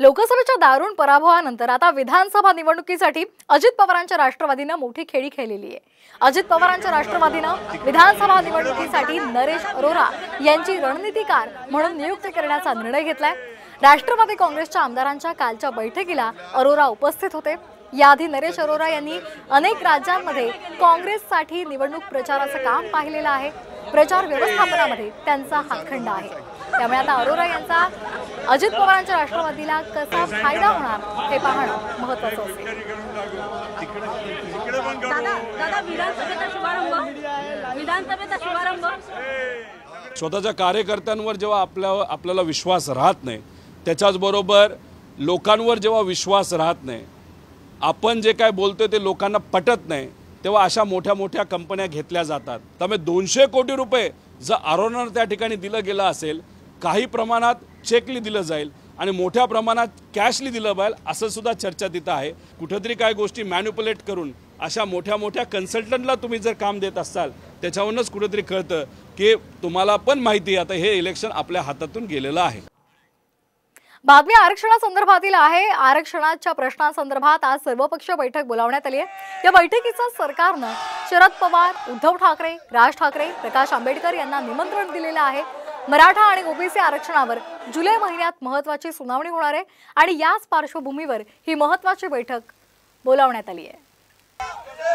लोकसभेच्या दारुण पराभवानंतर आता विधानसभा निवडणुकीसाठी अजित पवारांच्या राष्ट्रवादीने मोठी खेळी खेळलेली आहे। अजित पवारांच्या राष्ट्रवादीने विधानसभा निवडणुकीसाठी नरेश अरोरा यांची रणनीतिकार म्हणून नियुक्त करण्याचा निर्णय घेतलाय। राष्ट्रवादी काँग्रेसच्या आमदारांच्या कालच्या बैठकीला अरोरा उपस्थित होते। याआधी नरेश अरोरा यांनी अनेक राज्यांमध्ये काँग्रेससाठी निवडणूक प्रचाराचं काम पाहिलेलं आहे। प्रचार व्यवस्थापनामध्ये त्यांचा हातखंडा आहे। त्यामुळे आता अरोरा यांचा अजित पवारांच्या राष्ट्रवादीला कसा फायदा होणार हे पाहणं महत्त्वाचं असेल। विधानसभेचा शुभारंभ स्वतःच्या कार्यकर्त्यांवर जेव्हा आपल्याला विश्वास राहत नाही, त्याच्याचबरोबर लोकांवर जेव्हा विश्वास राहत नाही, आपण जे काय बोलतोय ते लोकांना पटत नाही, तेव्हा अशा मोठ्या मोठ्या कंपन्या घेतल्या जातात। त्यामुळे 200 कोटी रुपये जर अरोरांना त्या ठिकाणी दिलं गेलं असेल, काही प्रमाणात चेकली दिलं जाईल आणि मोठ्या प्रमाणात कॅशली दिलं जाईल असं सुद्धा चर्चा तिथं आहे। कुठेतरी काय गोष्टी मॅन्युप्युलेट करून अशा मोठ्या मोठ्या कन्सल्टंटला तुम्ही जर काम देत असाल, त्याच्यावरूनच कुठेतरी कळतं की तुम्हाला पण माहिती आता हे इलेक्शन आपल्या हातातून गेलेलं आहे। बातमी आरक्षणासंदर्भातील आहे। आरक्षणाच्या प्रश्नांसंदर्भात आज सर्वपक्षीय बैठक बोलावण्यात आली आहे। या बैठकीचं सरकारनं शरद पवार, उद्धव ठाकरे, राज ठाकरे, प्रकाश आंबेडकर यांना निमंत्रण दिलेलं आहे। मराठा आणि ओबीसी आरक्षणावर जुलै महिन्यात महत्त्वाची सुनावणी होणार आहे आणि याच पार्श्वभूमीवर ही महत्त्वाची बैठक बोलावण्यात आली आहे।